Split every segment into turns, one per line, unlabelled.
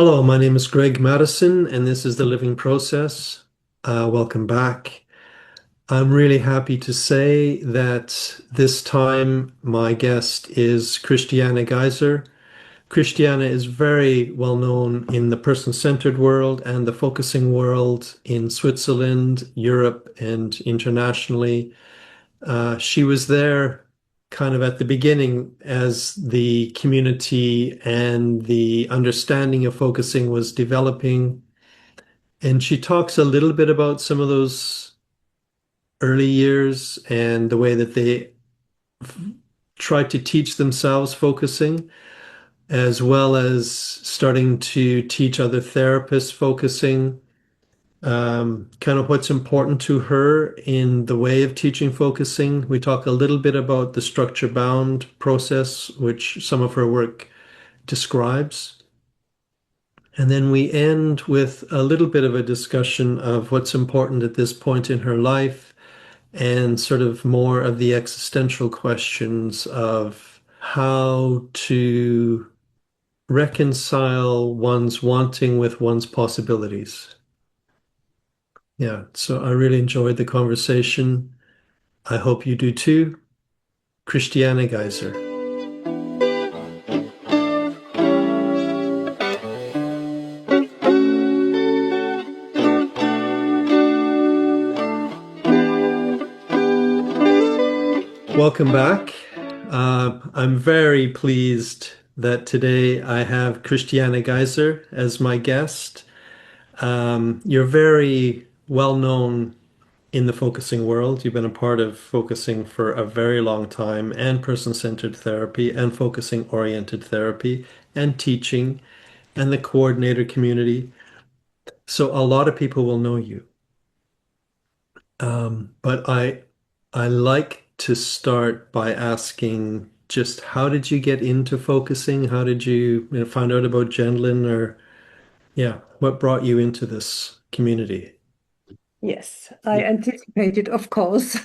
Hello, my name is Greg Madison, and this is The Living Process. Welcome back. I'm really happy to say that this time my guest is Christiane Geiser. Christiane is very well known in the person-centered world and the focusing world in Switzerland, Europe, and internationally. She was there kind of at the beginning as the community and the understanding of focusing was developing. And she talks a little bit about some of those early years and the way that they tried to teach themselves focusing, as well as starting to teach other therapists focusing, kind of what's important to her in the way of teaching focusing. We talk a little bit about the structure bound process, which some of her work describes. And then we end with a little bit of a discussion of what's important at this point in her life and sort of more of the existential questions of how to reconcile one's wanting with one's possibilities. Yeah, so I really enjoyed the conversation. I hope you do too. Christiane Geiser. Welcome back. I'm very pleased that today I have Christiane Geiser as my guest. You're very well known in the focusing world. You've been a part of focusing for a very long time, and person-centered therapy, and focusing-oriented therapy, and teaching, and the coordinator community. So a lot of people will know you. But I like to start by asking just how did you get into focusing? How did you find out about Gendlin or yeah, what brought you into this community?
Yes, I anticipated, of course,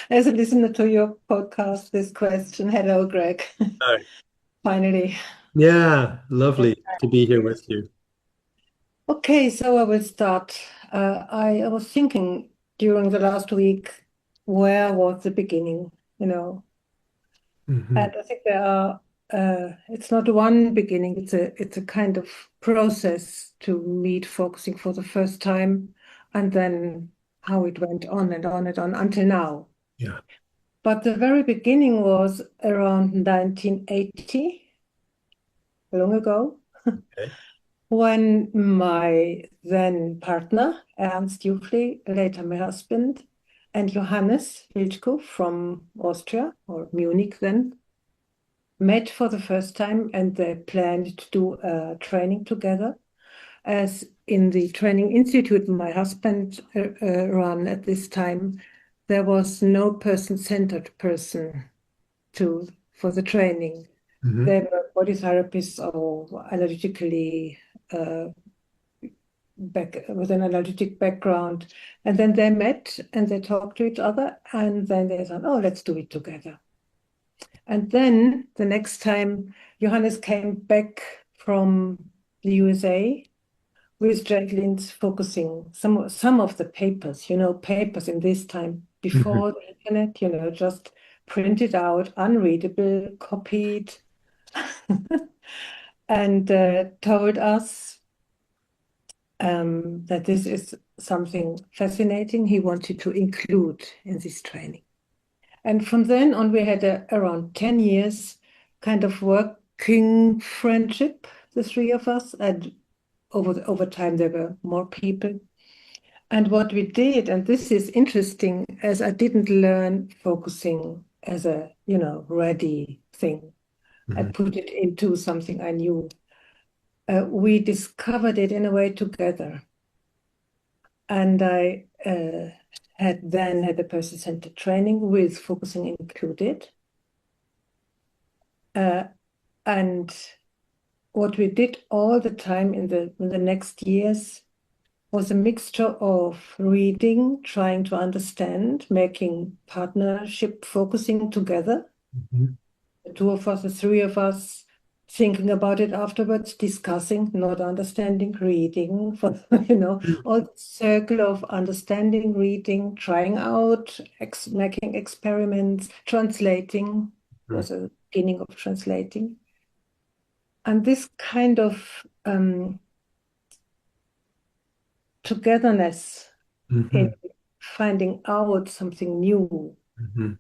as a listener to your podcast, this question. Hello, Greg.
Hi.
Finally.
Yeah, lovely to be here with you.
Okay, so I will start. I was thinking during the last week, where was the beginning, you know?
Hmm.
And I think it's not one beginning, it's a kind of process to meet focusing for the first time, and then how it went on and on and on until now.
Yeah.
But the very beginning was around 1980, long ago,
Okay.
when my then partner, Ernst Jufli, later my husband, and Johannes Wilczko from Austria, or Munich then, met for the first time, and they planned to do a training together. As in the training institute my husband ran at this time, there was no person-centered person for the training.
Hmm.
They were body therapists or analytically with an analytic background. And then they met and they talked to each other, and then they thought, oh, let's do it together. And then the next time Johannes came back from the USA with Gendlin's focusing some of the papers, papers in this time
Hmm.
before the internet, just printed out, unreadable, copied, and told us that this is something fascinating he wanted to include in this training. And from then on, we had around 10 years kind of working friendship, the three of us, and over time there were more people. And what we did, and this is interesting, as I didn't learn focusing as a, ready thing. I
Hmm.
put it into something I knew. We discovered it in a way together. And I had then had a person-centered training with focusing included. And what we did all the time in the next years was a mixture of reading, trying to understand, making partnership focusing together.
Hmm.
The two of us, the three of us, thinking about it afterwards, discussing, not understanding, reading, for, all the circle of understanding, reading, trying out, making experiments, translating was a beginning of translating. And this kind of togetherness in
Mhm.
finding out something new
Mhm.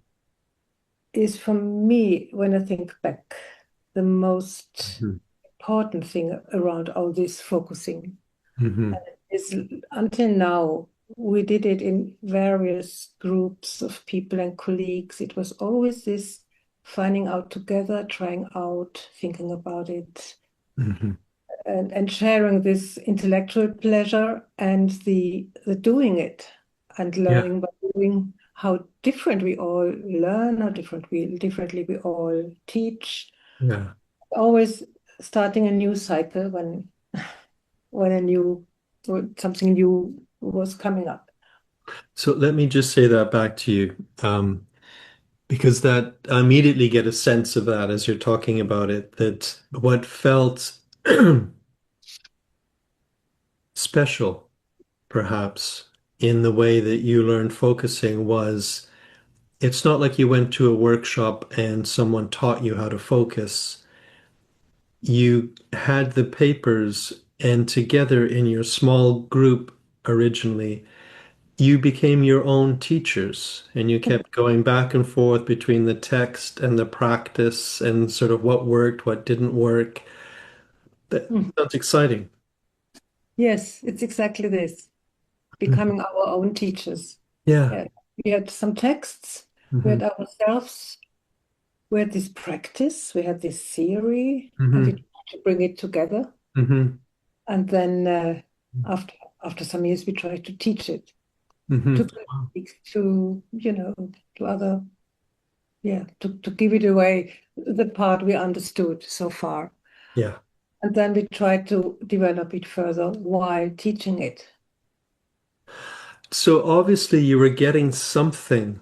is for me, when I think back, the most
Mhm.
important thing around all this focusing.
Mhm.
Is until now, we did it in various groups of people and colleagues. It was always this finding out together, trying out, thinking about it,
Mhm.
and sharing this intellectual pleasure and the doing it and
Yeah.
learning by doing, how different we all learn, how differently we all teach.
Yeah.
Always starting a new cycle when a new or something new was coming up.
So let me just say that back to you, because that I immediately get a sense of that as you're talking about it, that what felt special, perhaps, in the way that you learned focusing was it's not like you went to a workshop and someone taught you how to focus. You had the papers, and together in your small group originally, you became your own teachers and you kept going back and forth between the text and the practice and sort of what worked, what didn't work. That
Mhm.
sounds exciting.
Yes, it's exactly this,
Mhm.
becoming our own teachers.
Yeah.
Yeah. We had some texts, we
Hmm.
had ourselves, we had this practice, we had this theory, and we
Hmm.
tried to bring it together.
Hmm.
And then after after some years, we tried to teach it
Hmm.
to colleagues, to other, yeah, to give it away, the part we understood so far.
Yeah.
And then we tried to develop it further while teaching it.
So obviously you were getting something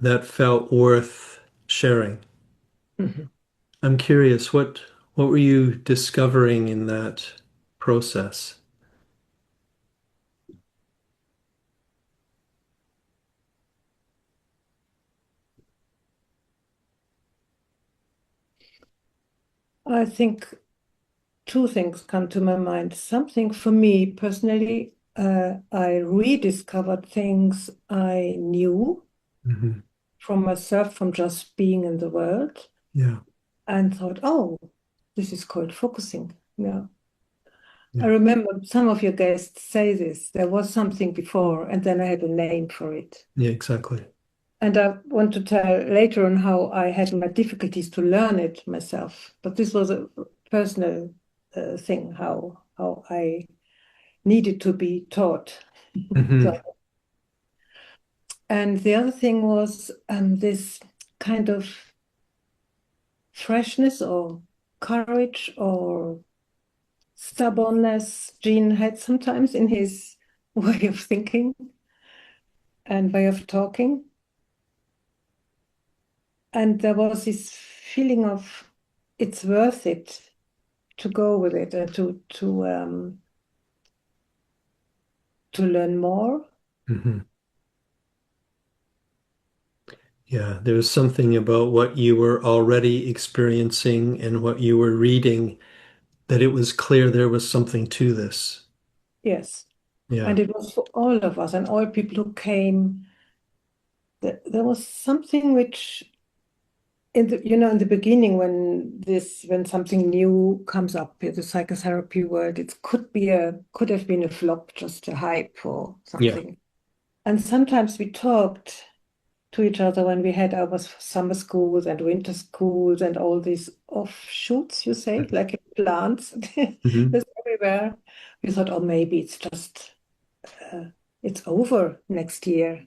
that felt worth sharing.
Mhm.
I'm curious, what were you discovering in that process?
I think two things come to my mind. Something for me personally, I rediscovered things I knew
Hmm.
from myself, from just being in the world,
Yeah.
and thought, oh, this is called focusing. Yeah. I
Yeah.
remember some of your guests say this. There was something before, and then I had a name for it.
Yeah, exactly.
And I want to tell later on how I had my difficulties to learn it myself. But this was a personal thing, how I needed to be taught. So,
Hmm.
and the other thing was this kind of freshness or courage or stubbornness Gene had sometimes in his way of thinking and way of talking. And there was this feeling of it's worth it to go with it and to learn more.
Hmm. Yeah, there was something about what you were already experiencing and what you were reading that it was clear there was something to this.
Yes.
Yeah.
And it was for all of us and all people who came. There was something which in the beginning when something new comes up in the psychotherapy world, it could have been a flop, just a hype or
Yeah.
something. And sometimes we talked to each other when we had our summer schools and winter schools and all these offshoots, you say, like plants.
Hmm.
There's everywhere. We thought, oh, maybe uh, it's over next year.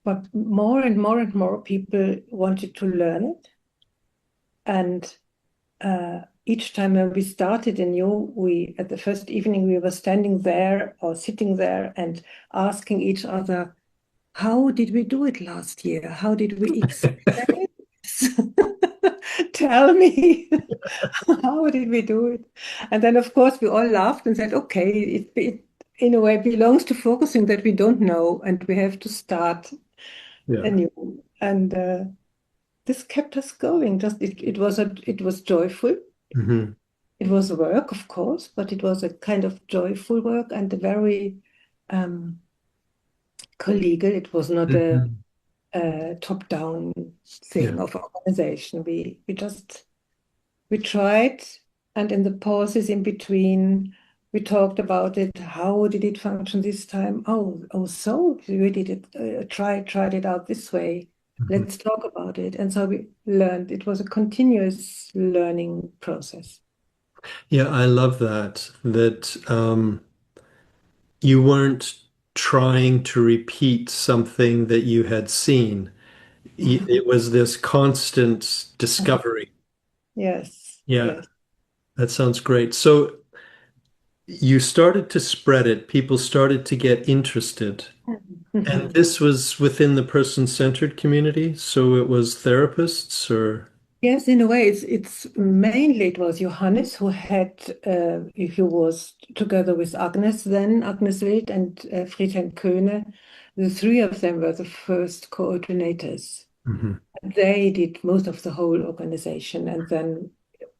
But more and more and more people wanted to learn it. And each time when we started anew, at the first evening, we were standing there or sitting there and asking each other, how did we do it last year? How did we experience? tell me, how did we do it? And then, of course, we all laughed and said, okay, it in a way belongs to focusing that we don't know, and we have to start
Yeah.
anew. And this kept us going. Just it was joyful.
Hmm.
It was work, of course, but it was a kind of joyful work and a very um, collegial. It was not
Hmm.
a top-down
Yeah.
thing of organization. We tried, and in the pauses in between, we talked about it. How did it function this time? So we did it. Tried it out this way.
Hmm.
Let's talk about it. And so we learned. It was a continuous learning process.
Yeah, I love that you weren't trying to repeat something that you had seen. It was this constant discovery.
Yes,
Yeah,
yes.
that sounds great. So you started to spread it, people started to get interested. And
Mhm.
this was within the person-centered community, so it was therapists or
Yes, in a way, it's mainly it was Johannes who was together with Agnes then, Agnes Wild and Friedhelm Köhne. The three of them were the first coordinators.
Mhm.
They did most of the whole organization, and then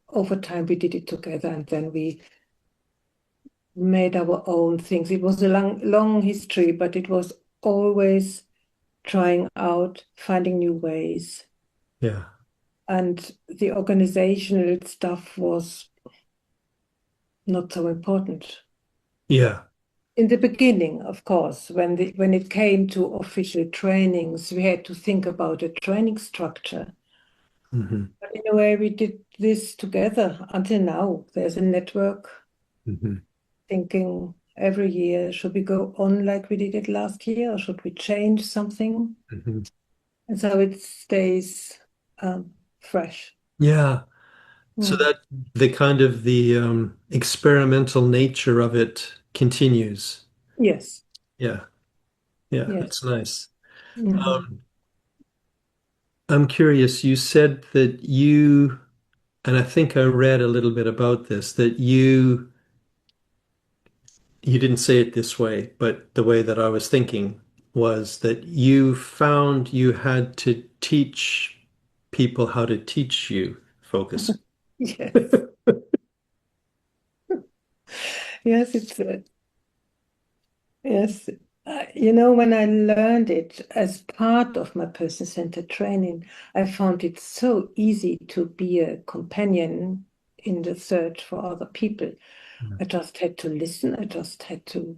over time we did it together, and then we made our own things. It was a long history, but it was always trying out, finding new ways.
Yeah.
And the organizational stuff was not so important.
Yeah.
In the beginning, of course, when it came to official trainings, we had to think about a training structure.
Hmm.
But in a way, we did this together until now. There's a network
Hmm.
thinking every year, should we go on like we did it last year, or should we change something?
Hmm.
And so it stays fresh.
Yeah. So
Mm.
that the experimental nature of it continues.
Yes,
Yeah. Yeah,
yes.
that's nice.
Mhm.
Um, I'm curious, you said that you, and I think I read a little bit about this, that you didn't say it this way, but the way that I was thinking was that you found you had to teach people how to teach you focus.
Yes, yes, yes. When I learned it as part of my person-centered training, I found it so easy to be a companion in the search for other people. I just had to listen. I just had to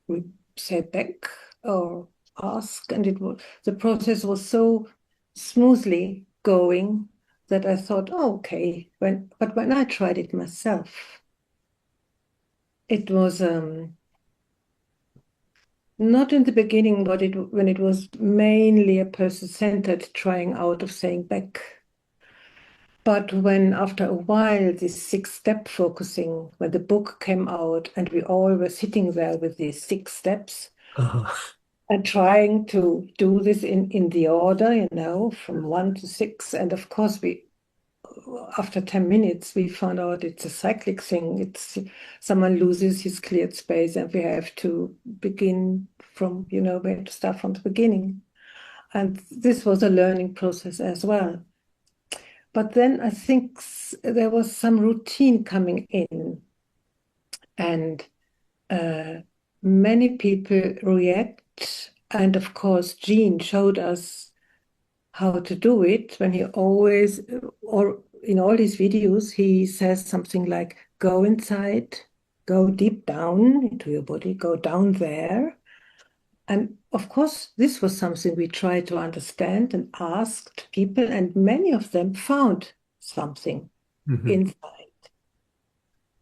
re- say back or ask, and the process was so smoothly going that I thought, oh, okay. But when I tried it myself, it was not in the beginning, but when it was mainly a person-centered trying out of saying back. But when after a while, this six-step focusing, when the book came out and we all were sitting there with these six steps
Uh,
and trying to do this in the order, from one to six. And of course, after 10 minutes, we found out it's a cyclic thing. It's someone loses his cleared space and we have to begin from, we have to start from the beginning. And this was a learning process as well. But then I think there was some routine coming in, and uh, many people react. And of course, Jean showed us how to do it when he always, or in all his videos, he says something like, go inside, go deep down into your body, go down there. And of course, this was something we tried to understand and asked people, and many of them found something
mhm,
inside.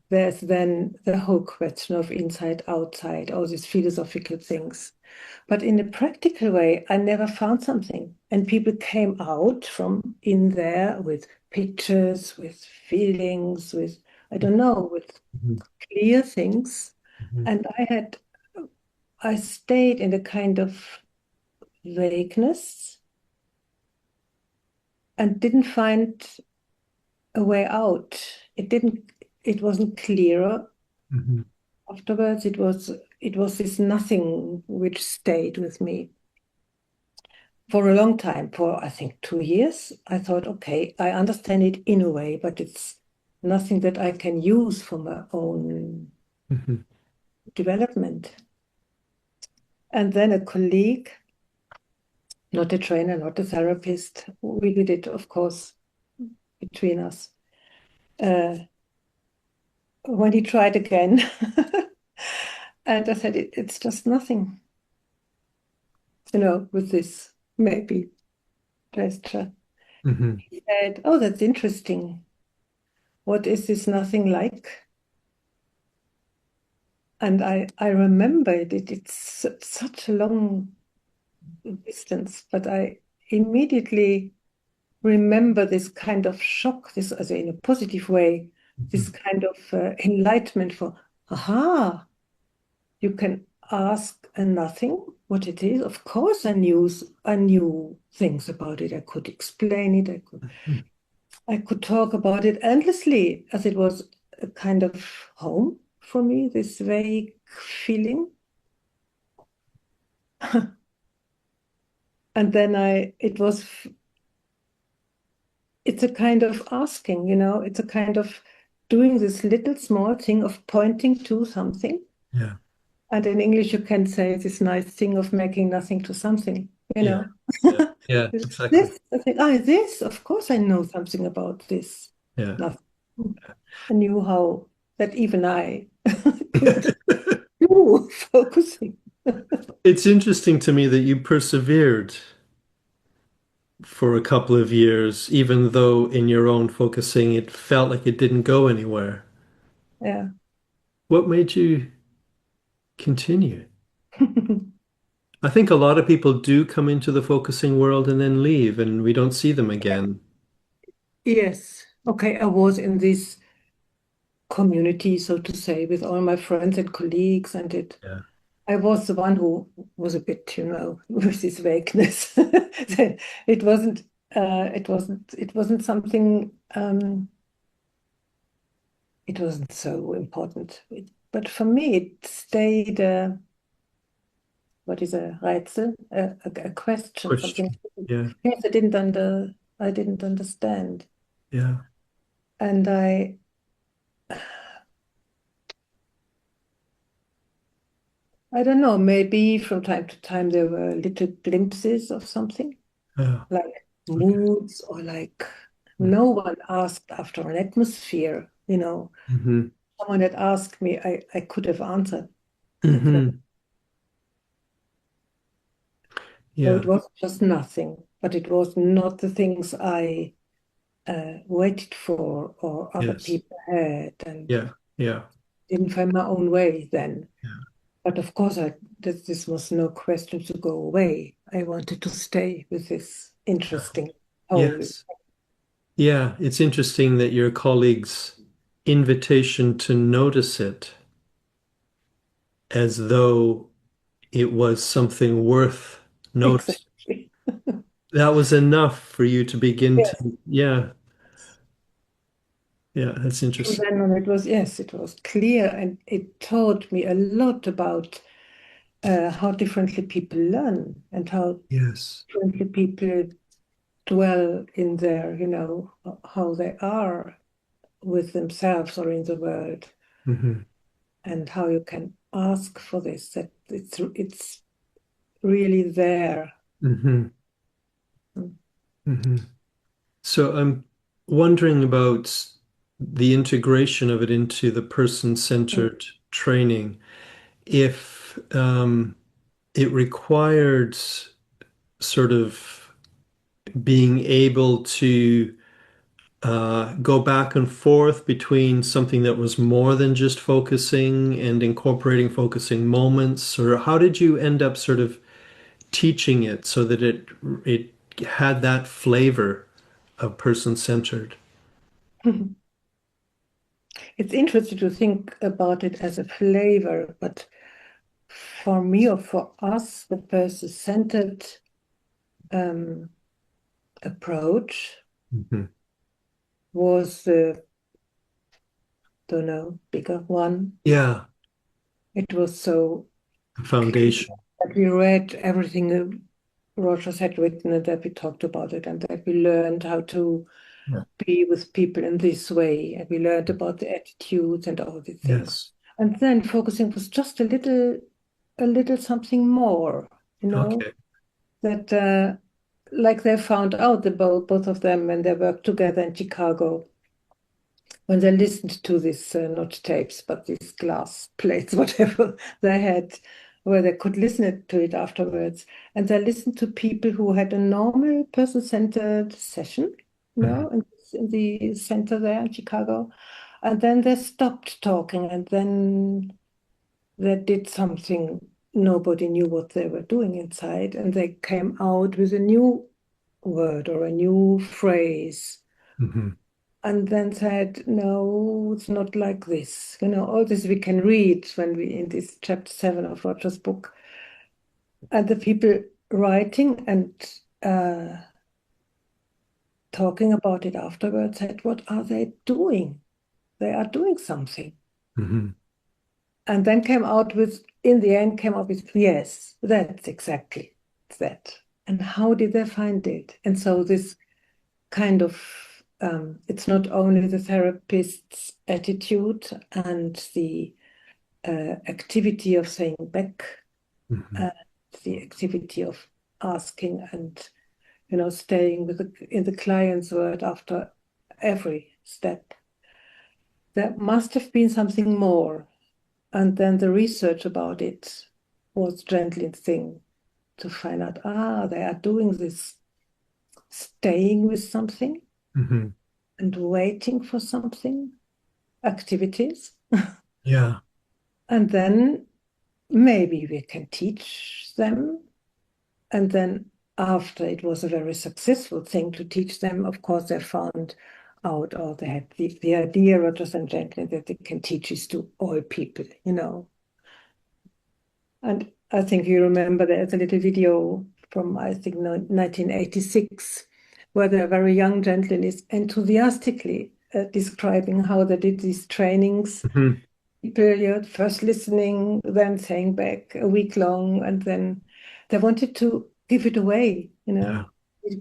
There's then the whole question of inside, outside, all these philosophical things. But in a practical way, I never found something. And people came out from in there with pictures, with feelings, with, I don't know, with
mhm,
clear things.
mhm,
And I stayed in a kind of vagueness and didn't find a way out. It wasn't clearer
Hmm.
afterwards. It was this nothing which stayed with me for a long time, for I think 2 years. I thought, okay, I understand it in a way, but it's nothing that I can use for my own
Hmm.
development. And then a colleague, not a trainer, not a therapist, we did it, of course, between us. When he tried again, and I said, it's just nothing, with this maybe gesture.
Hmm.
He said, oh, that's interesting. What is this nothing like? And I remember it's such a long distance, but I immediately remember this kind of shock, this as in a positive way, this kind of enlightenment for, aha, you can ask a nothing what it is. Of course, I knew things about it. I could explain it. I could talk about it endlessly, as it was a kind of home for me. This vague feeling, and then it's a kind of asking. It's a kind of doing this little small thing of pointing to something.
Yeah.
And in English, you can say this nice thing of making nothing to something,
Yeah. Yeah. Yeah. Exactly.
This, I think, this, of course, I know something about this.
Yeah.
Nothing. I knew how that even I could do focusing.
It's interesting to me that you persevered for a couple of years, even though in your own focusing it felt like it didn't go anywhere.
Yeah.
What made you continue? I think a lot of people do come into the focusing world and then leave, and we don't see them again.
Yes. Okay, I was in this community, so to say, with all my friends and colleagues, and
Yeah.
I was the one who was a bit, with this vagueness. It wasn't something, it wasn't so important. But for me, it stayed, what is a Rätsel, a question, something.
Question. Yeah.
Yes, I didn't understand.
Yeah.
And I don't know, maybe from time to time there were little glimpses of something,
Yeah.
like
Okay.
moods, or like no one asked after an atmosphere.
Mm-hmm.
Someone had asked me, I could have answered the question.
Mm-hmm.
So it
Yeah.
was just nothing, but it was not the things I waited for or other
Yes.
people had, and
Yeah. Yeah.
didn't find my own way then.
Yeah.
But of course, this was no question to go away. I wanted to stay with this interesting whole.
Yes. Yeah. It's interesting that your colleague's invitation to notice it as though it was something worth noticing.
Exactly.
That was enough for you to begin
Yes.
to, yeah. Yeah. That's
From
interesting.
then on, it was clear, and it taught me a lot about how differently people learn and how
Yes.
differently people dwell in their, how they are with themselves or in the world,
Mm-hmm.
and how you can ask for this, that it's really there.
Mm-hmm.
Mm.
Mm-hmm. So I'm wondering about the integration of it into the person-centered training. If it required sort of being able to go back and forth between something that was more than just focusing and incorporating focusing moments, or how did you end up sort of teaching it so that it had that flavor of person-centered?
It's interesting to think about it as a flavor, but for me or for us, the person-centered um, approach
Mhm.
was the, don't know, bigger one.
Yeah,
It was so
the
clear
foundation.
that we read everything Rogers had written and that we talked about it and that we learned how to
Yeah.
be with people in this way. And we learned about the attitudes and all these things.
Yes.
And then focusing was just a little something more, you know,
Okay.
that like they found out about both of them when they worked together in Chicago, when they listened to these not tapes, but these glass plates, whatever they had, where they could listen to it afterwards. And they listened to people who had a normal person-centered session, you
Mhm.
know, in the center there in Chicago. And then they stopped talking, and then they did something nobody knew what they were doing inside, and they came out with a new word or a new phrase
Mhm.
and then said, no, it's not like this. You know, all this we can read when we in this chapter 7 of Roger's book. And the people writing and talking about it afterwards said, what are they doing? They are doing something.
Mhm.
And then came out with, in the end, came up with, yes, that's exactly that. And how did they find it? And so this kind of it's not only the therapist's attitude and the activity of saying back,
Mhm.
and the activity of asking and staying with in the client's word after every step. There must have been something more, and then the research about it was Gendlin's thing to find out. They are doing this, staying with something
Mhm.
and waiting for something, activities.
Yeah.
And then maybe we can teach them. And then after it was a very successful thing to teach them, of course, they found out, or they had the idea, Rogers and Gendlin, that they can teach this to all people, you know. And I think you remember there's a little video from, I think, 1986, where the very young Gendlin is enthusiastically describing how they did these trainings
Mhm.
period, first listening, then saying back a week long, and then they wanted to give it away, you
Yeah.
know.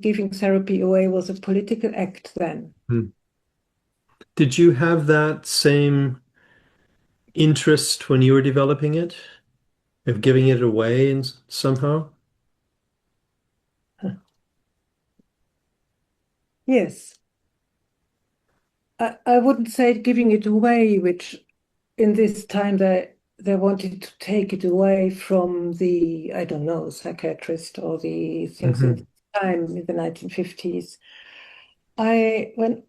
Giving therapy away was a political act then.
Mhm. Did you have that same interest when you were developing it, of giving it away and somehow?
Yes, I wouldn't say giving it away, which in this time they wanted to take it away from the, I don't know, psychiatrist or the things in
Mhm.
the time in the 1950s. When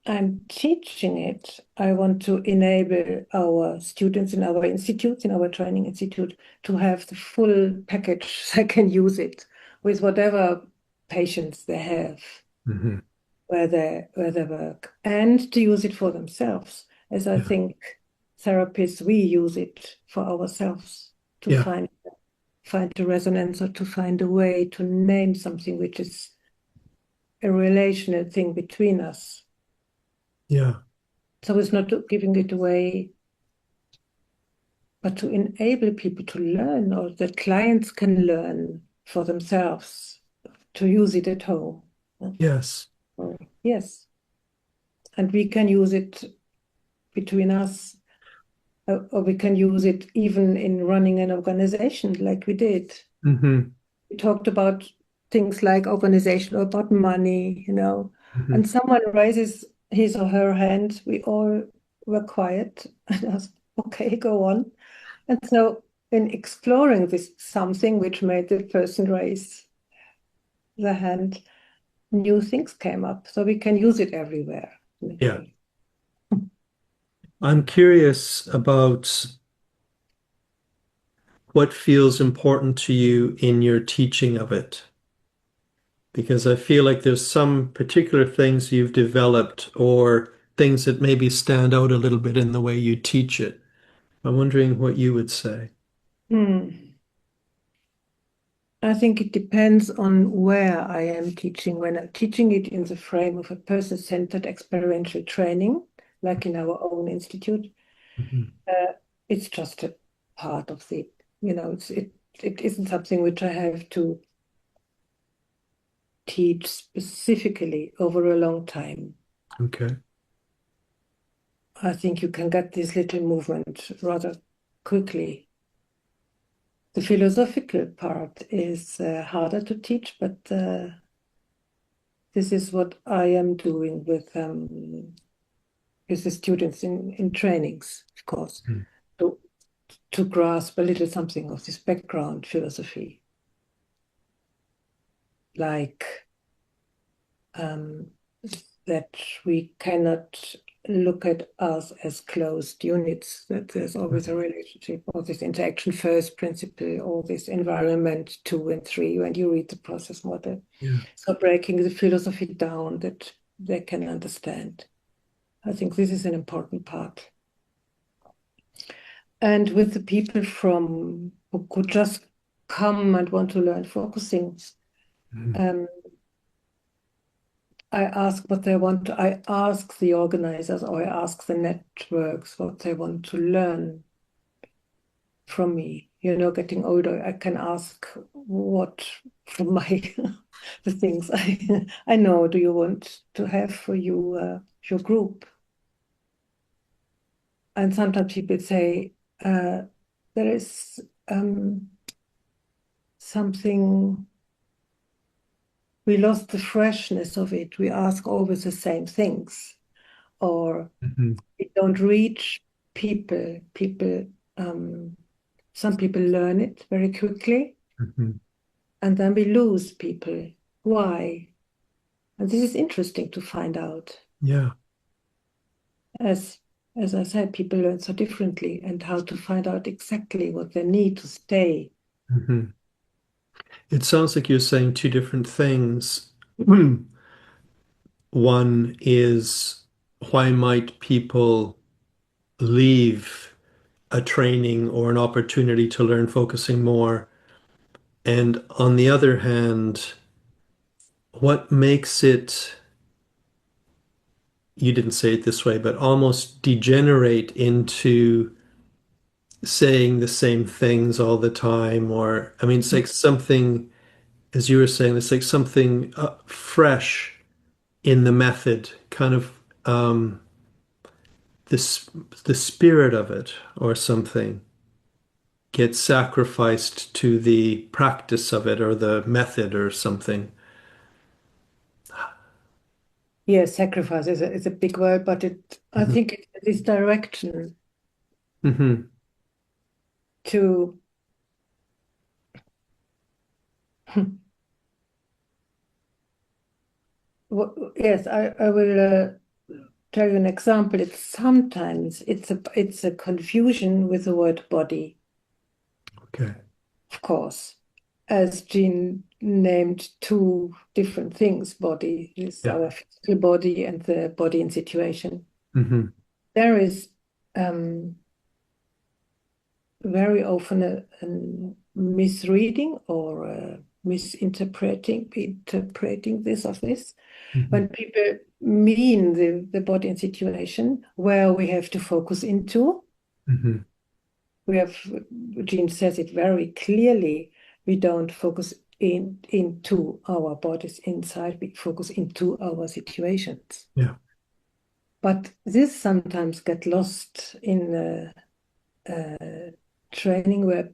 I'm teaching it, I want to enable our students in our institutes, in our training institute, to have the full package so they can use it with whatever patients they have,
Mhm.
where they work, and to use it for themselves. As I
Yeah.
think therapists, we use it for ourselves to
Yeah.
find the resonance or to find a way to name something which is a relational thing between us.
Yeah.
So it's not giving it away, but to enable people to learn, or that clients can learn for themselves to use it at home.
Yes.
Yes, and we can use it between us, or we can use it even in running an organization like we did.
Hmm.
We talked about things like organization or about money, you know,
Hmm.
and someone raises his or her hand. We all were quiet and asked, okay, go on. And so in exploring this something which made the person raise the hand, new things came up. So we can use it everywhere,
Yeah.
literally.
I'm curious about what feels important to you in your teaching of it, because I feel like there's some particular things you've developed or things that maybe stand out a little bit in the way you teach it. I'm wondering what you would say.
Hmm. I think it depends on where I am teaching. When I'm teaching it in the frame of a person-centered experiential training, like in our own institute,
Mhm.
uh, it's just a part of the, it isn't something which I have to teach specifically over a long time.
Okay.
I think you can get this little movement rather quickly. The philosophical part is harder to teach, but this is what I am doing with the students in trainings, of course,
Mm.
to, to grasp a little something of this background philosophy, like um, that we cannot look at us as closed units, that there's always a relationship, or this interaction first principle, or this environment 2 and 3, when you read the process model.
Yeah.
So breaking the philosophy down that they can understand. I think this is an important part. And with the people who could just come and want to learn focusing,
Mhm.
um, I ask what they want. I ask the organizers or I ask the networks what they want to learn from me. Getting older, I can ask what from my the things I know. Do you want to have for your group? And sometimes people say there is something. We lost the freshness of it. We ask always the same things, or
Mhm.
we don't reach people. Some people learn it very quickly,
Mhm.
and then we lose people. Why? And this is interesting to find out.
Yeah.
As as I said, people learn so differently, and how to find out exactly what they need to stay.
Mhm. It sounds like you're saying two different things. One is why might people leave a training or an opportunity to learn focusing more? And on the other hand, what makes it, you didn't say it this way, but almost degenerate into saying the same things all the time? Or, I mean, it's like something, as you were saying, it's like something fresh in the method, kind of this the spirit of it or something gets sacrificed to the practice of it or the method or something.
Yes, sacrifice is a big word, but I
Hmm.
think it's this direction
Hmm.
to yes, I will tell you an example. It's a confusion with the word body,
Okay.
of course, as Jean named two different things. Body is
Yeah.
our physical body and the body in situation.
Hmm.
There is very often a misreading or misinterpreting interpreting this of this
Hmm.
when people mean the body and situation where we have to focus into.
Hmm.
We have, Jean says it very clearly, we don't focus into our bodies inside, we focus into our situations.
Yeah.
But this sometimes get lost in training where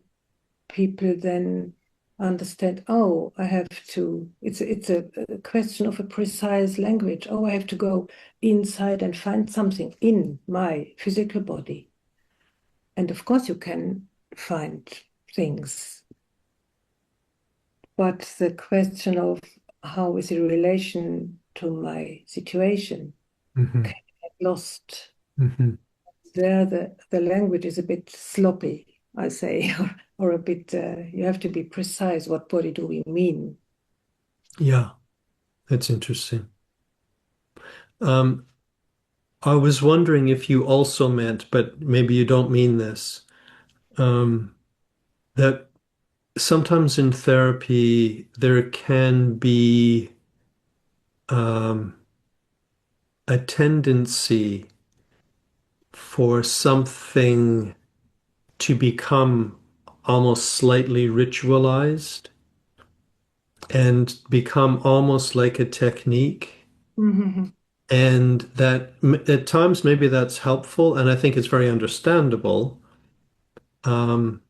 people then understand, oh, I have to, it's a question of a precise language. Oh, I have to go inside and find something in my physical body. And of course, you can find things, but the question of how is it in relation to my situation
Hmm.
can get lost.
Hmm.
There, the language is a bit sloppy, I say, or a bit, you have to be precise. What body do we mean?
Yeah. That's interesting. Um, I was wondering if you also meant, but maybe you don't mean this, that sometimes in therapy there can be um, a tendency for something to become almost slightly ritualized and become almost like a technique.
Mhm.
And that at times maybe that's helpful, and I think it's very understandable. Um,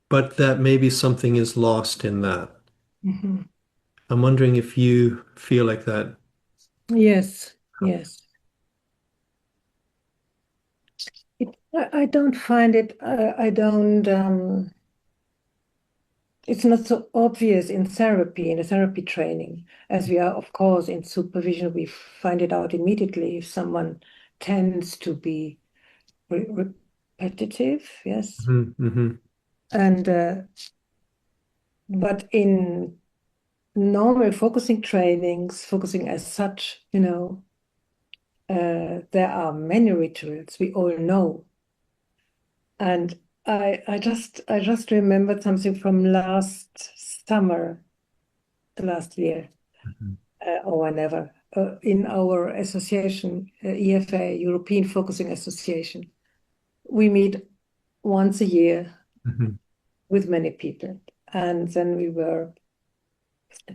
but that maybe something is lost in that.
Mhm.
I'm wondering if you feel like that.
Yes, yes. I don't find it, I don't, it's not so obvious in therapy, in a therapy training, as we are, of course, in supervision, we find it out immediately if someone tends to be repetitive, yes.
Hmm. Hmm.
And, but in normal focusing trainings, focusing as such, there are many rituals we all know. And I just remembered something from last summer, last year, or whenever, in our association, EFA, European Focusing Association. We meet once a year
Hmm.
with many people. And then we were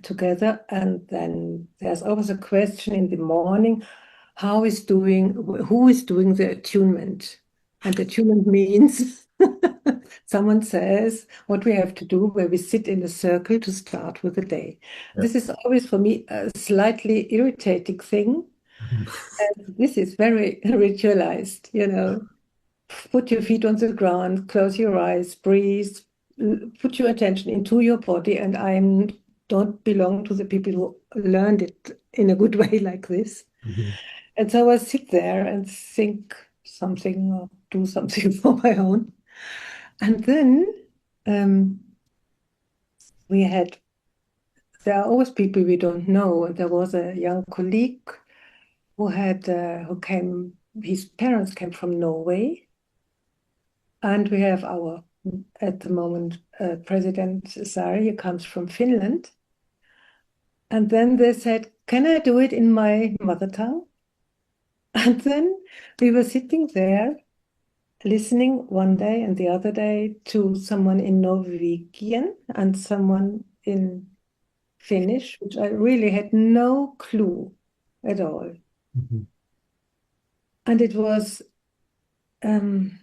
together. And then there's always a question in the morning, who is doing the attunement? And attunement means someone says what we have to do, where we sit in a circle to start with the day.
Yeah.
This is always for me a slightly irritating thing. And this is very ritualized. Put your feet on the ground, close your eyes, breathe, put your attention into your body. And I don't belong to the people who learned it in a good way like this.
Hmm.
And so I sit there and think something or do something for my own. And then um, we had, there are always people we don't know. And there was a young colleague who came, his parents came from Norway. And we have our, at the moment, President Sari, who comes from Finland. And then they said, can I do it in my mother tongue? And then we were sitting there listening one day and the other day to someone in Norwegian and someone in Finnish, which I really had no clue at all.
Hmm.
And um,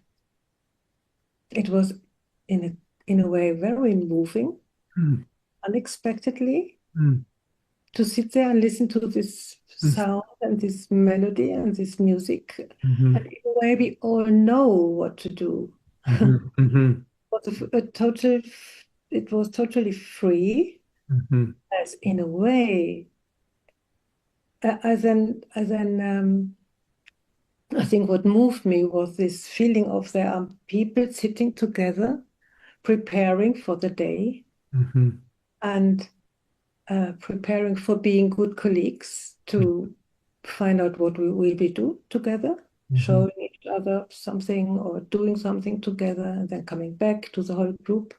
it was in a way very moving, unexpectedly, to sit there and listen to this sound and this melody and this music. And
Hmm.
in a way, we all know what to do.
Hmm. Hmm.
Was it was totally free,
Hmm.
as in a way. I think what moved me was this feeling of there are people sitting together, preparing for the day
Hmm.
and preparing for being good colleagues to find out what we will be do together,
Hmm.
showing each other something or doing something together, and then coming back to the whole group.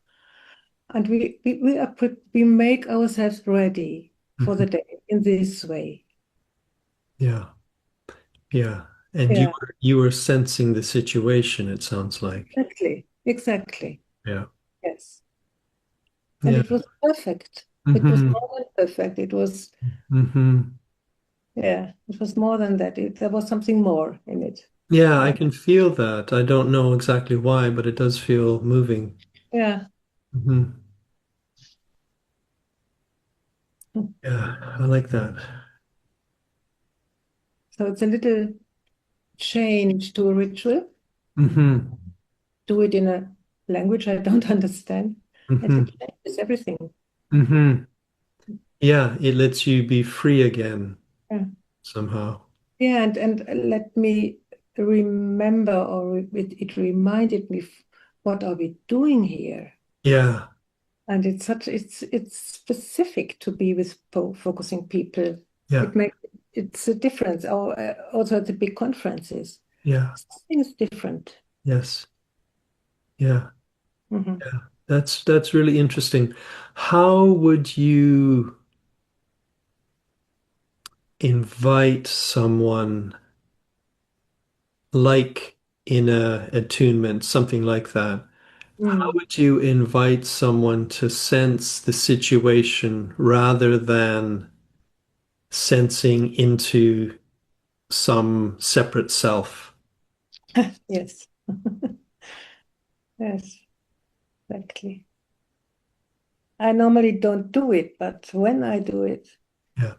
And we make ourselves ready for
Hmm.
the day in this way.
Yeah. Yeah. And
Yeah,
you were sensing the situation, it sounds like.
exactly, exactly.
Yeah.
Yes. And
Yeah.
it was perfect. It was
Hmm.
more than perfect. It was,
Hmm.
yeah, it was more than that. There was something more in it.
Yeah, I
Yeah.
can feel that. I don't know exactly why, but it does feel moving.
Yeah.
Hmm. Yeah, I like that.
So it's a little change to a ritual.
Hmm.
Do it in a language I don't understand. And
Hmm.
it changes everything.
Hmm. Yeah, it lets you be free again
Yeah.
somehow.
Yeah, and let me remember, or it reminded me, what are we doing here?
Yeah,
And it's specific to be with focusing people.
yeah,
It's a difference. Or also at the big conferences,
yeah,
something is different.
yes, yeah,
Mhm.
yeah. That's really interesting. How would you invite someone like in a attunement, something like that? How
Mm.
would you invite someone to sense the situation rather than sensing into some separate self?
Yes, yes, exactly. I normally don't do it, but when I do it,
Yeah.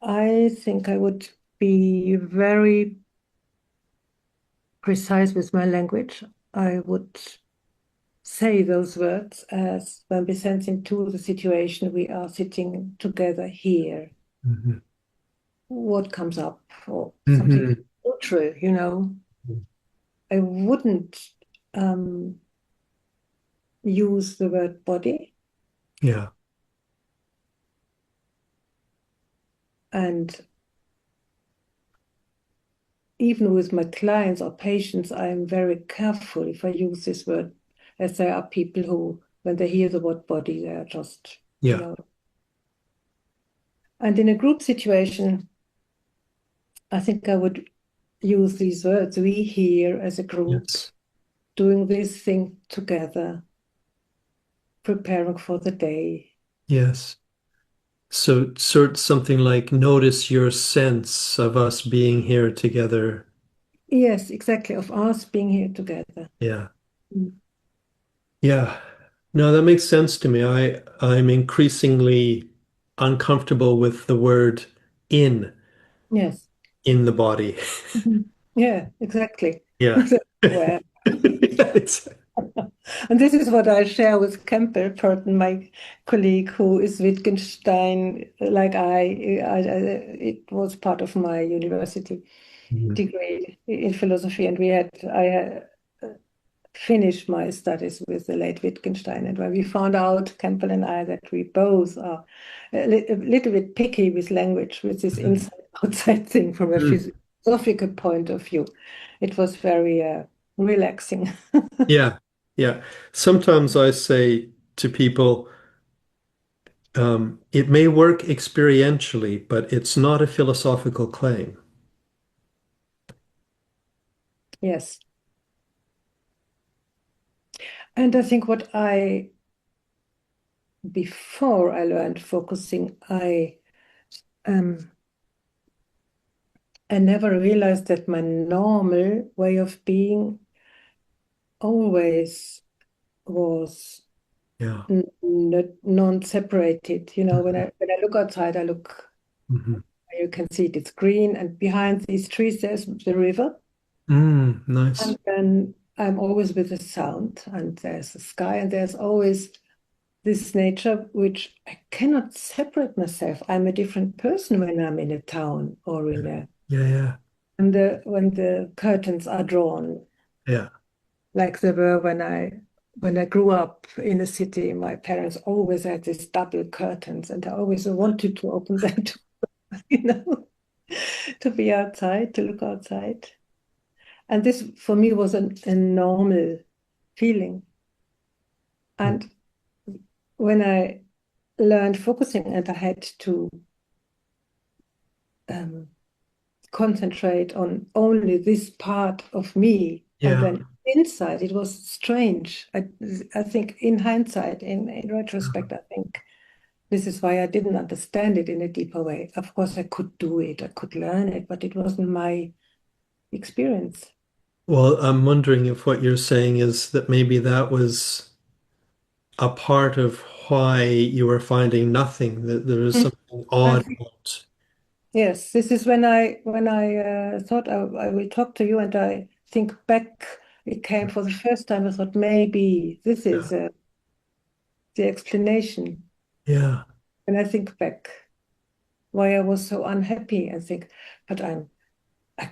I think I would be very precise with my language. I would say those words as when we sense into the situation we are sitting together here.
Hmm.
What comes up or something
Hmm.
neutral, you know. I wouldn't um, use the word body.
Yeah.
And even with my clients or patients, I'm very careful if I use this word, as there are people who, when they hear the word body, they are just, you
Yeah.
know. And in a group situation, I think I would use these words. We here as a group
Yes.
doing this thing together, preparing for the day.
Yes. So sort something like notice your sense of us being here together.
Yes, exactly, of us being here together.
Yeah.
Mm.
Yeah. No, that makes sense to me. I'm increasingly uncomfortable with the word in
Yes.
in the body.
Mhm. Yeah, exactly.
Yeah.
Well,
Yeah,
and this is what I share with Campbell Purton, my colleague who is Wittgenstein, like it was part of my university
Mhm.
degree in philosophy, and I finished my studies with the late Wittgenstein, and when we found out, Campbell and I, that we both are a little bit picky with language, with this
Mhm.
inside-outside thing from a
Mm.
philosophical point of view, it was very relaxing.
Yeah. Yeah. Sometimes I say to people, it may work experientially, but it's not a philosophical claim.
Yes. And I think before I learned focusing, um, I never realized that my normal way of being always was
Yeah.
non-separated. You know,
Mhm.
when I look outside, I look,
Mhm.
you can see it's green, and behind these trees, there's the river.
Nice.
And then I'm always with the sound, and there's the sky, and there's always this nature which I cannot separate myself. I'm a different person when I'm in a town or in a
Yeah, yeah,
when the curtains are drawn,
yeah.
like they were when I grew up in a city. My parents always had these double curtains, and I always wanted to open them to, you know, to be outside, to look outside. And this for me was a normal feeling. And when I learned focusing and I had to um, concentrate on only this part of me, and
Yeah.
then inside it was strange. I think in hindsight, in retrospect, I think this is why I didn't understand it in a deeper way. Of course, I could do it, I could learn it, but it wasn't my experience.
Well, I'm wondering if what you're saying is that maybe that was a part of why you were finding nothing, that there was
Mm.
something
I
odd
think,
about.
yes, this is when I thought I will talk to you, and I think back. It came for the first time. I thought maybe this
Yeah.
is the explanation.
Yeah.
When I think back, why I was so unhappy, I think, but I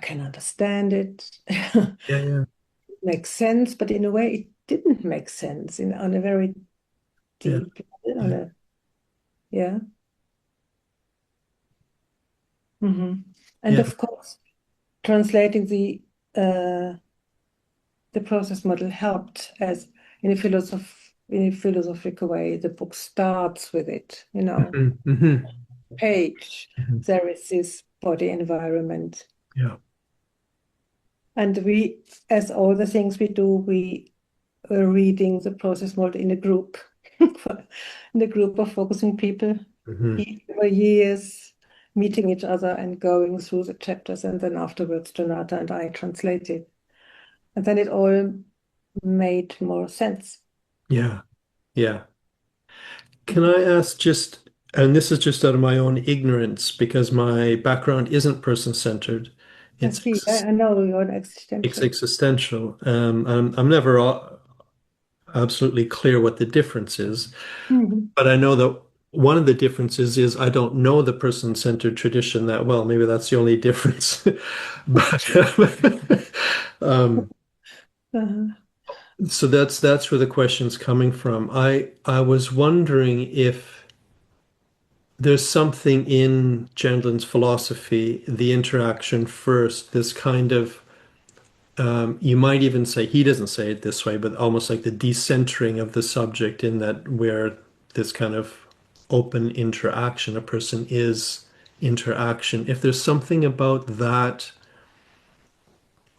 can understand it.
Yeah. Yeah.
It makes sense, but in a way, it didn't make sense on a very
Yeah.
deep level.
Yeah.
Yeah. Hmm. And
Yeah.
of course, translating the process model helped, as in a in a philosophical way, the book starts with it, you know,
Mhm. Mhm.
page,
Mhm.
there is this body environment.
Yeah.
And we, as all the things we do, we are reading the process model in a group, in a group of focusing people
Mhm.
over years, meeting each other and going through the chapters. And then afterwards, Donata and I translated. And then it all made more sense.
Yeah. Yeah. Can I ask just, and this is just out of my own ignorance because my background isn't person-centered.
I
It's
see. I know you're an
it's
existential.
existential. I'm never absolutely clear what the difference is,
Mhm.
but I know that one of the differences is I don't know the person-centered tradition that well. Maybe that's the only difference. But
Uh-huh.
so that's where the question's coming from. I was wondering if there's something in Gendlin's philosophy, the interaction first, this kind of you might even say he doesn't say it this way, but almost like the decentering of the subject in that where this kind of open interaction, a person is interaction. If there's something about that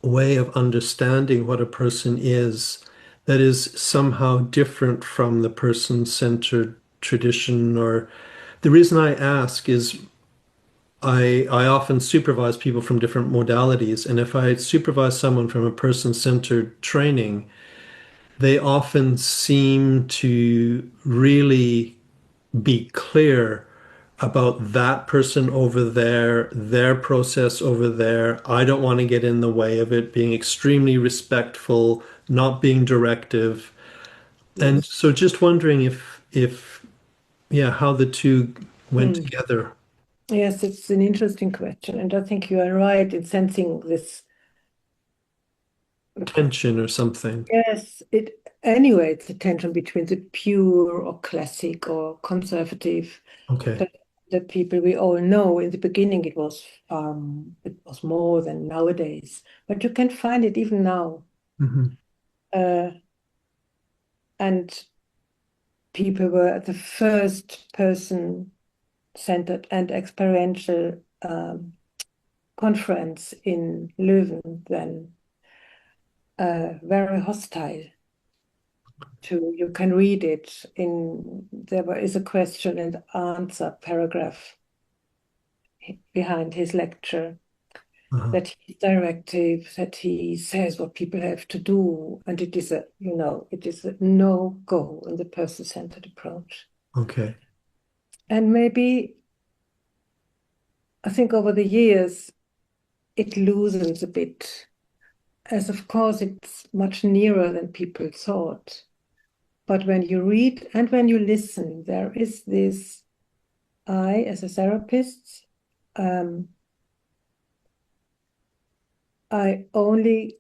way of understanding what a person is that is somehow different from the person-centered tradition, or the reason I ask is I often supervise people from different modalities, and if I supervise someone from a person-centered training, they often seem to really be clear about that person over there, their process over there. I don't want to get in the way of it, being extremely respectful, not being directive. And
Yes.
so just wondering if yeah, how the two went
Mm.
together.
Yes, it's an interesting question. And I think you are right in sensing this.
Tension or something.
Yes, anyway, it's a tension between the pure or classic or conservative,
Okay.
the, the people we all know. In the beginning, it was more than nowadays, but you can find it even now.
Hmm.
Uh, and people were at the first person centered and experiential conference in Leuven, then very hostile to, you can read it in, is a question and answer paragraph behind his lecture,
Uh-huh.
that he's directive, that he says what people have to do, and it is it is a no-go in the person-centered approach.
Okay.
And maybe, I think over the years, it loosens a bit, as of course it's much nearer than people thought. But when you read and when you listen, there is this, I, as a therapist, um, I only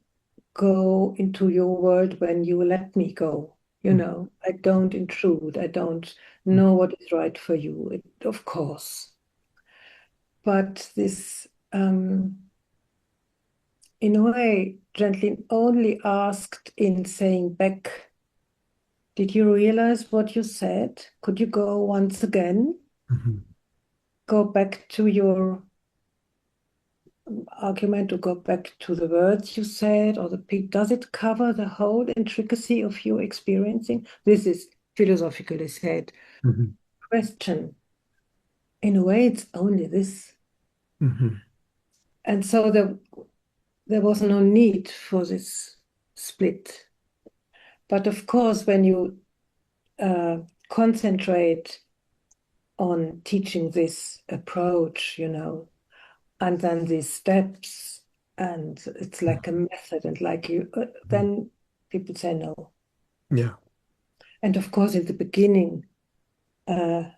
go into your world when you let me go. I don't intrude. I don't know what is right for you, of course. But this, in a way, gently only asked in saying back, did you realize what you said? Could you go once again?
Mhm.
Go back to your argument, to go back to the words you said, or does it cover the whole intricacy of your experiencing? This is philosophically said.
Mhm.
Question. In a way, it's only this.
Mhm.
And so there was no need for this split. But of course, when you concentrate on teaching this approach, and then these steps, and it's like a method, and like
Mhm.
then people say no.
Yeah.
And of course, in the beginning, uh,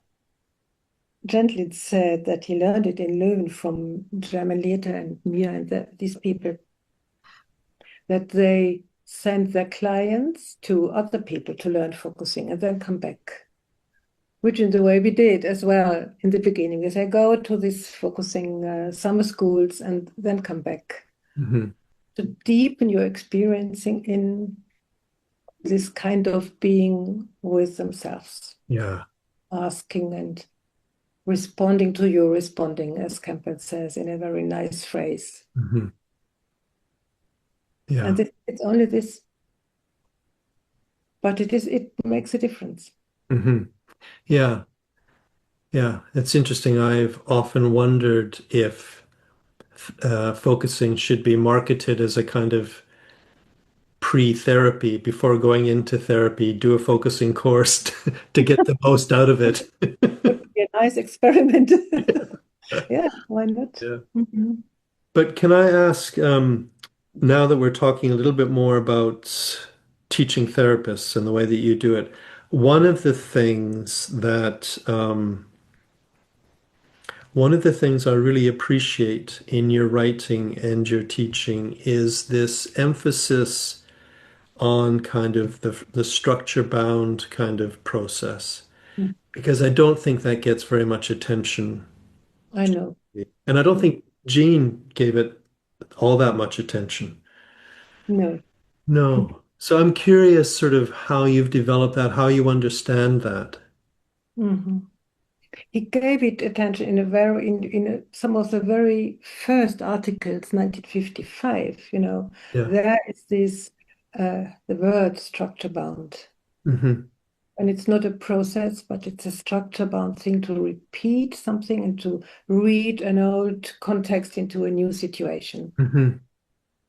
Gendlin said that he learned it in Leuven from German Leiter and Mia and these people, that they send their clients to other people to learn focusing and then come back, which in the way we did as well in the beginning. As I go to these focusing summer schools and then come back
Mhm.
to deepen your experiencing in this kind of being with themselves,
Yeah.
asking and responding to your responding, as Campbell says in a very nice phrase.
Hmm. Yeah.
And it's only this, but it makes a difference.
Hmm. Yeah. Yeah. It's interesting. I've often wondered if focusing should be marketed as a kind of pre-therapy before going into therapy, do a focusing course to get the most out of it.
Would be a nice experiment. Yeah, why not?
Yeah.
Mhm.
But can I ask, now that we're talking a little bit more about teaching therapists and the way that you do it, one of the things I really appreciate in your writing and your teaching is this emphasis on kind of the structure bound kind of process, because I don't think that gets very much attention.
I know.
And I don't think Jean gave it all that much attention.
No.
No. So I'm curious sort of how you've developed that, how you understand that.
Mhm. He gave it attention some of the very first articles, 1955,
Yeah.
there is this the word structure bound.
Hmm.
And it's not a process, but it's a structure bound thing to repeat something and to read an old context into a new situation,
Hmm.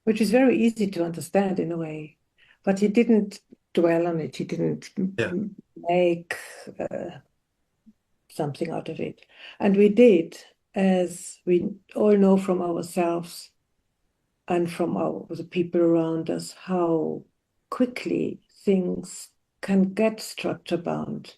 which is very easy to understand in a way. But he didn't dwell on it. He didn't
Yeah.
make something out of it. And we did, as we all know from ourselves and from the people around us, how quickly things can get structure bound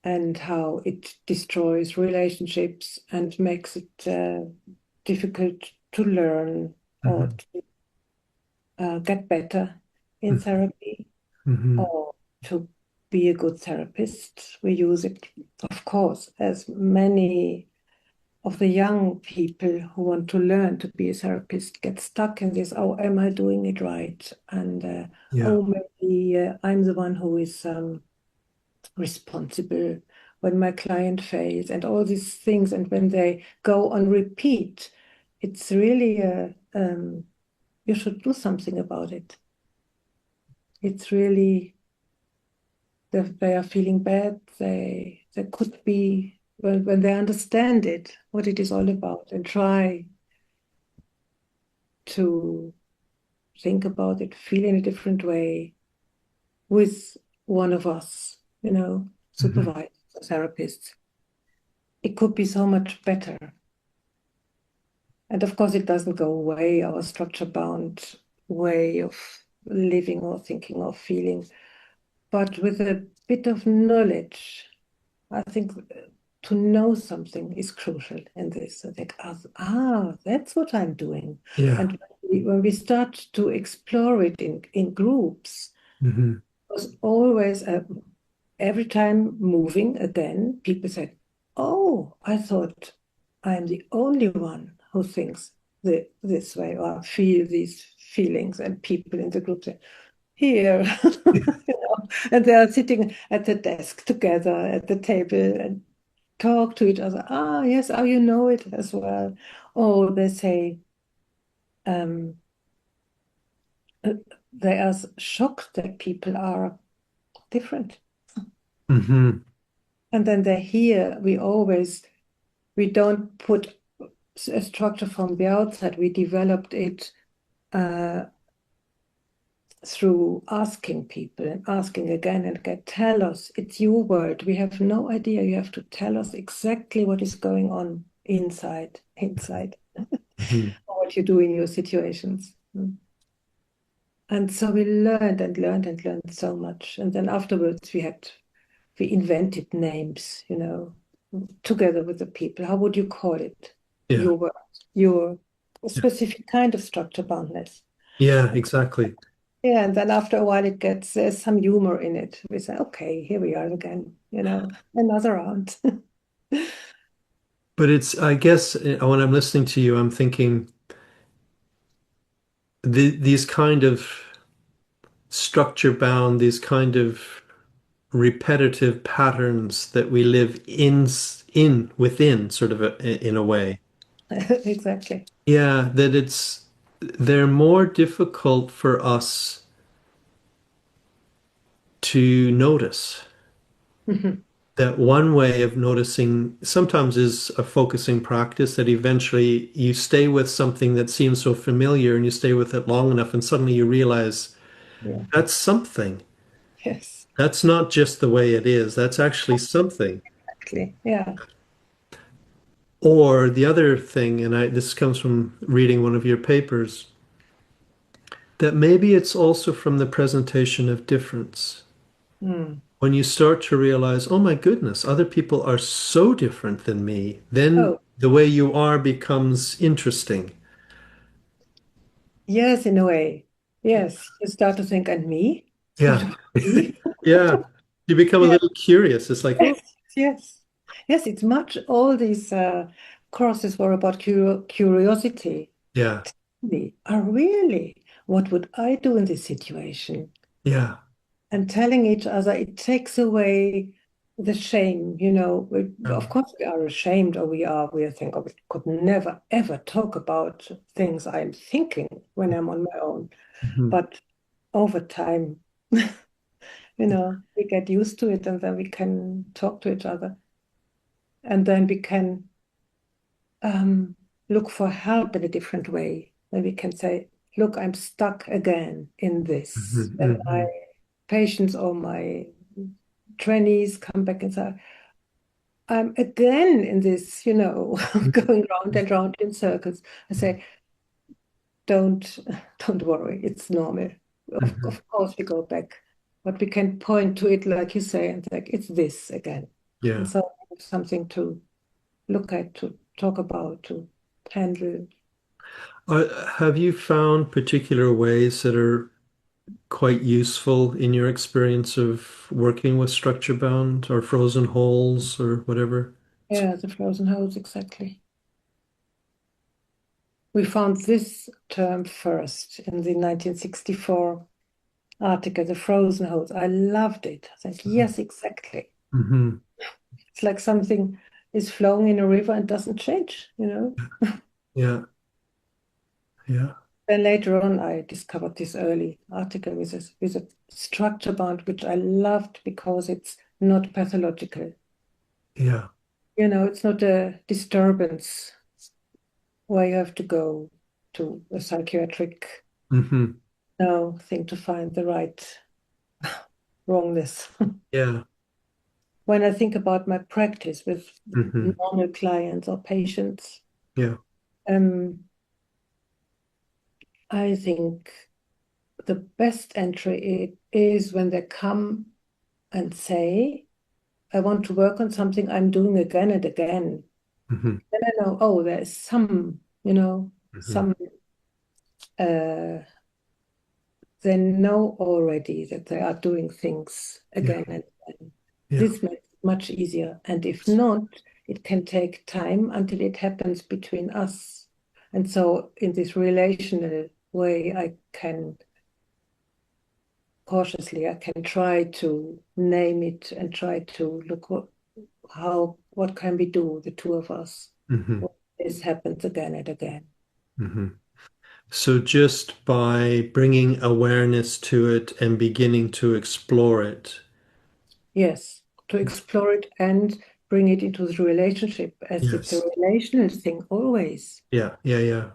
and how it destroys relationships and makes it difficult to learn or
Hmm.
to get better in therapy
Hmm.
or to be a good therapist. We use it, of course, as many of the young people who want to learn to be a therapist get stuck in this, oh, am I doing it right? And
Yeah.
oh, maybe I'm the one who is responsible when my client fails and all these things. And when they go on repeat, it's really you should do something about it. It's really they are feeling bad. They could be when they understand it, what it is all about, and try to think about it, feel in a different way with one of us,
Hmm.
supervisors, therapists. It could be so much better. And of course, it doesn't go away, our structure bound way of living or thinking or feeling. But with a bit of knowledge, I think to know something is crucial in this. I think, that's what I'm doing.
Yeah.
And when we start to explore it in groups,
Hmm.
it was always every time moving again, people said, oh, I thought I'm the only one who thinks this way or feel these feelings. And people in the group say, here, and they are sitting at the desk together at the table and talk to each other. Ah, yes, oh, you know it as well. Oh, they say um, uh, they are shocked that people are different.
Hmm.
And then they hear we don't put a structure from the outside. We developed it uh, through asking people and asking again and again, tell us, it's your world. We have no idea. You have to tell us exactly what is going on inside,
Hmm.
or what you do in your situations. And so we learned and learned and learned so much. And then afterwards we invented names, together with the people. How would you call it?
Yeah.
Your world, your
Yeah.
specific kind of structure boundness.
Yeah, exactly.
Yeah, and then after a while there's some humor in it. We say, okay, here we are again, another round.
But I guess when I'm listening to you, I'm thinking these kind of structure bound, these kind of repetitive patterns that we live in within, sort of in a way.
Exactly.
Yeah, that they're more difficult for us to notice.
Mhm.
That one way of noticing sometimes is a focusing practice that eventually you stay with something that seems so familiar and you stay with it long enough and suddenly you realize
Yeah.
that's something.
Yes.
That's not just the way it is. That's actually something.
Exactly. Yeah.
Or the other thing, and this comes from reading one of your papers, that maybe it's also from the presentation of difference.
Mm.
When you start to realize, oh my goodness, other people are so different than me, then
Oh,
the way you are becomes interesting.
yes, in a way. Yes. You start to think, and me? What
Yeah.
about me?
Yeah. You become a
Yeah.
little curious. It's like, oh,
Yes. Yes. Yes. It's much, all these courses were about curiosity.
yeah,
Me, oh, really? What would I do in this situation?
yeah,
And telling each other, it takes away the shame. Of
um,
course we are ashamed, or we think, oh, we could never ever talk about things I'm thinking when I'm on my own.
mhm,
But over time, we get used to it, and then we can talk to each other, and then we can um, look for help in a different way. Then we can say, look, I'm stuck again in this.
mhm,
And my
mhm,
patients or my trainees come back and say, I'm again in this, going round and round in circles. I say, don't don't worry, it's normal.
mhm.
Of course we go back, but we can point to it like you say, and like it's this again. And
Yeah.
so we have something to look at, to talk about, to handle.
Have you found particular ways that are quite useful in your experience of working with structure bound or frozen holes or whatever?
Yeah, the frozen holes, exactly. We found this term first in the 1964 article, the frozen holes. I loved it. I said, yes, exactly.
Hmm.
It's like something is flowing in a river and doesn't change.
Yeah, yeah.
Then later on, I discovered this early article with a structure bound, which I loved because it's not pathological.
Yeah.
It's not a disturbance where you have to go to a psychiatric
Hmm.
thing to find the right wrongness.
Yeah.
When I think about my practice with
Hmm.
normal clients or patients,
Yeah.
um, I think the best entry is when they come and say, I want to work on something I'm doing again and again.
Hmm.
Then I know, oh, there's
Hmm.
some, uh, they know already that they are doing things
Yeah.
again and again.
Yeah.
This makes it much easier. And if not, it can take time until it happens between us. And so, in this relational way, I can try to name it and try to look what can we do, the two of us,
Hmm.
when this happens again and again.
Hmm. So just by bringing awareness to it and beginning to explore it.
Yes, to explore it and bring it into the relationship, as it's a
Yes.
relational thing always.
Yeah. Yeah. Yeah.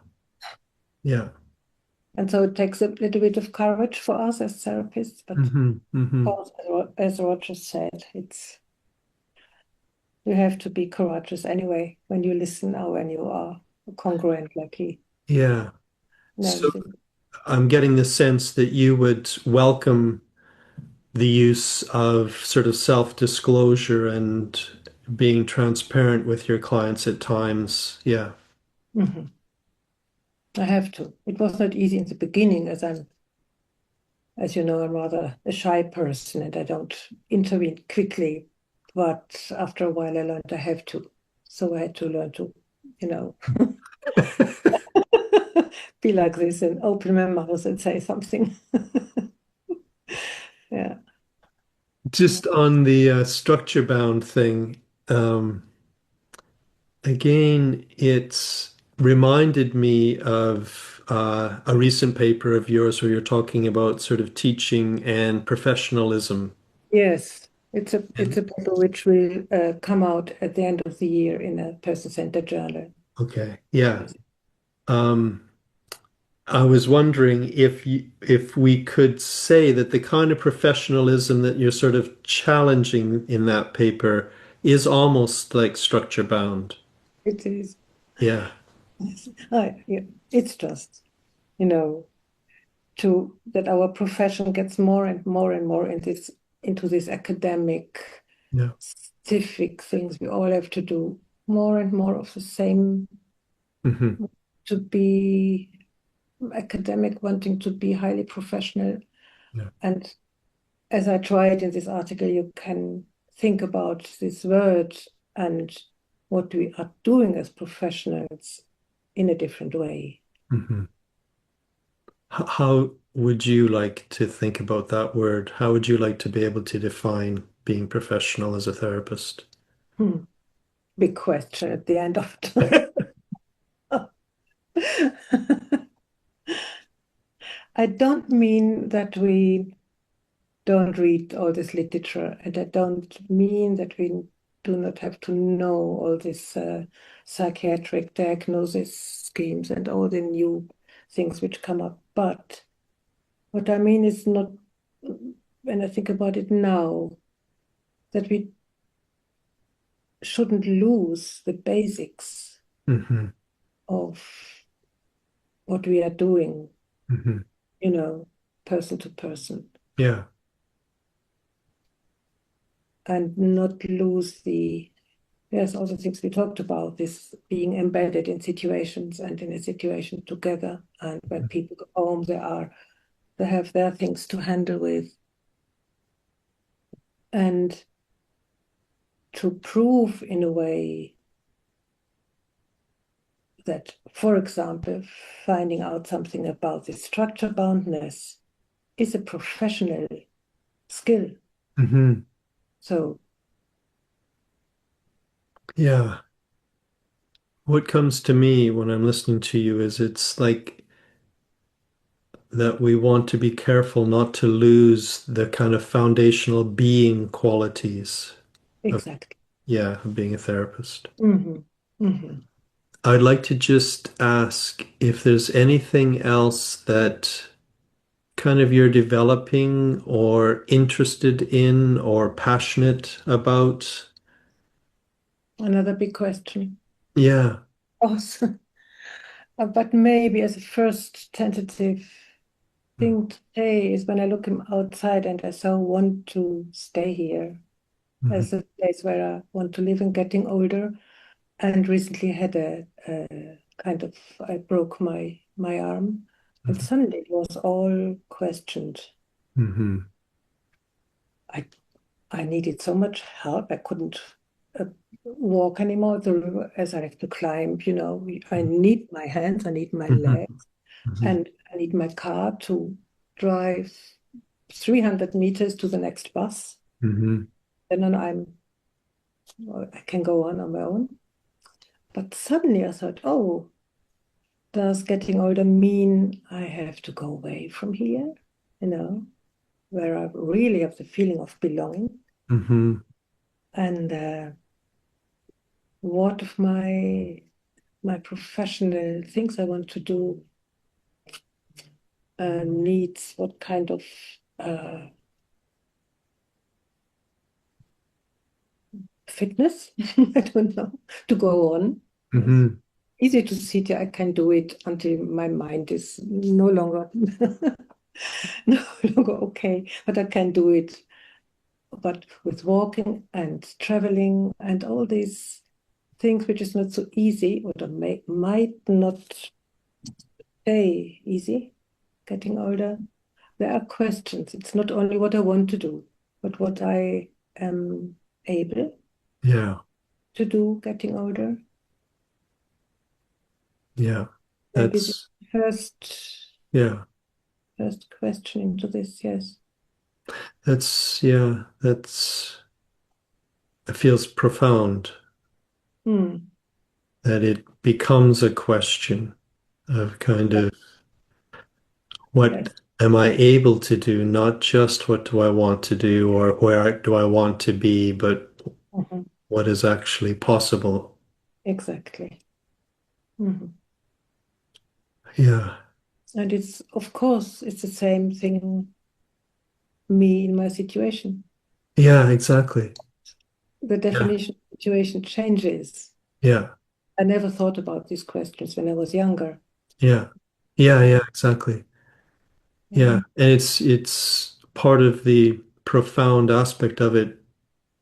Yeah.
And so it takes a little bit of courage for us as therapists, but
Hmm. Hmm.
of course, as Roger said, you have to be courageous anyway when you listen or when you are congruent like he
Yeah. So
names it.
I'm getting the sense that you would welcome the use of sort of self-disclosure and being transparent with your clients at times. Yeah.
Mhm. I have to. It was not easy in the beginning, as you know, I'm rather a shy person and I don't intervene quickly. But after a while, I learned I have to. So I had to learn to, you know, be like this and open my mouth and say something. Yeah.
Just on the structure bound thing, again, it's reminded me of a recent paper of yours where you're talking about sort of teaching and professionalism.
Yes, it's
And
a paper which will come out at the end of the year in a person-centered journal.
okay, yeah.
Yes.
Um, I was wondering if we could say that the kind of professionalism that you're sort of challenging in that paper is almost like structure bound.
It is.
Yeah.
Yeah, it's just, you know, to that our profession gets more and more and more into this academic,
Yeah.
scientific things. We all have to do more and more of the same,
Hmm.
to be academic, wanting to be highly professional.
Yeah.
And as I tried in this article, you can think about this word and what we are doing as professionals in a different way.
Hmm. How would you like to think about that word? How would you like to be able to define being professional as a therapist?
Hmm. Big question at the end of it. I don't mean that we don't read all this literature, and I don't mean that we do not have to know all this psychiatric diagnosis schemes and all the new things which come up. But what I mean is not, when I think about it now, that we shouldn't lose the basics
Hmm.
of what we are doing,
Hmm.
you know, person to person,
Yeah.
and not lose the, there's all the things we talked about, this being embedded in situations and in a situation together. And when people go home, they have their things to handle with. And to prove in a way that, for example, finding out something about the structure boundness is a professional skill.
Hmm.
So
Yeah. What comes to me when I'm listening to you is it's like that we want to be careful not to lose the kind of foundational being qualities of,
exactly.
yeah, of being a therapist.
Hmm. Hmm.
I'd like to just ask if there's anything else that kind of you're developing or interested in or passionate about.
Another big question.
Yeah.
Also, but maybe as a first tentative thing to say is when I look outside and I so want to stay here
Mm-hmm.
as a place where I want to live and getting older. And recently had a kind of, I broke my arm, and suddenly it was all questioned.
Mm-hmm.
I I needed so much help. I couldn't uh, walk anymore the river as I have to climb. I need my hands, I need my
Mm-hmm.
legs, and I need my car to drive 300 meters to the next bus.
Mm-hmm.
And then I can go on my own. But suddenly I thought, oh, does getting older mean I have to go away from here, you know, where I really have the feeling of belonging?
Mm-hmm.
And what of my professional things I want to do needs what kind of uh, fitness? I don't know, to go on. Yes.
Mm-hmm.
Easy to sit here. I can do it until my mind is no longer no longer okay, but I can do it. But with walking and traveling and all these things, which is not so easy, or might not stay easy, getting older, there are questions. It's not only what I want to do, but what I am able
Yeah.
to do getting older.
Yeah.
Maybe the
That's,
first
yeah.
first question into this, yes.
Yeah, it feels profound
Hmm.
that it becomes a question of kind of what
Yes.
am I able to do, not just what do I want to do or where do I want to be, but
Mhm.
what is actually possible.
Exactly. Mhm.
Yeah.
And it's, of course, it's the same thing, me in my situation.
Yeah, exactly.
The
Yeah.
definition of situation changes.
Yeah.
I never thought about these questions when I was younger.
Yeah. Yeah,
Yeah.
yeah, exactly. Yeah.
Mhm.
And it's part of the profound aspect of it,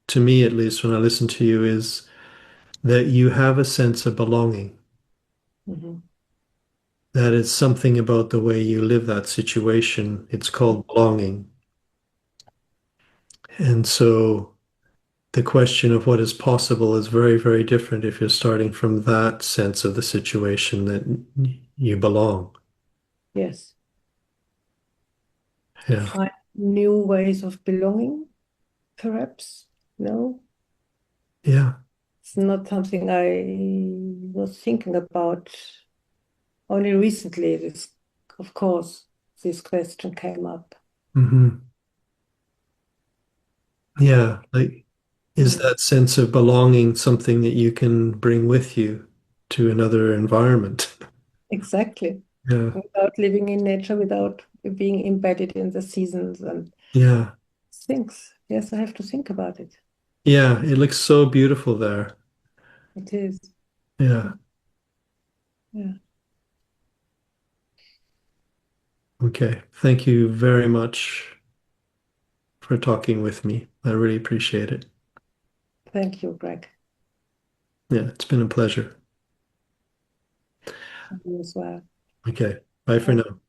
to me at least, when I listen to you, is that you have a sense of belonging.
Mhm.
That is something about the way you live that situation. It's called belonging. And so the question of what is possible is very, very different if you're starting from that sense of the situation that you belong.
Yes. To
Yeah.
find new ways of belonging, perhaps. No,
Yeah.
it's not something I was thinking about. Only recently, this, of course, this question came up.
Hmm. Yeah. Like, is
Mm.
that sense of belonging something that you can bring with you to another environment?
Exactly.
Yeah.
Without living in nature, without being embedded in the seasons and
Yeah.
things. Yes, I have to think about it.
Yeah. It looks so beautiful there.
It is.
Yeah.
Yeah.
Okay. Thank you very much for talking with me. I really appreciate it.
Thank you, Greg.
Yeah, it's been a pleasure.
You as well.
Okay. Bye for now.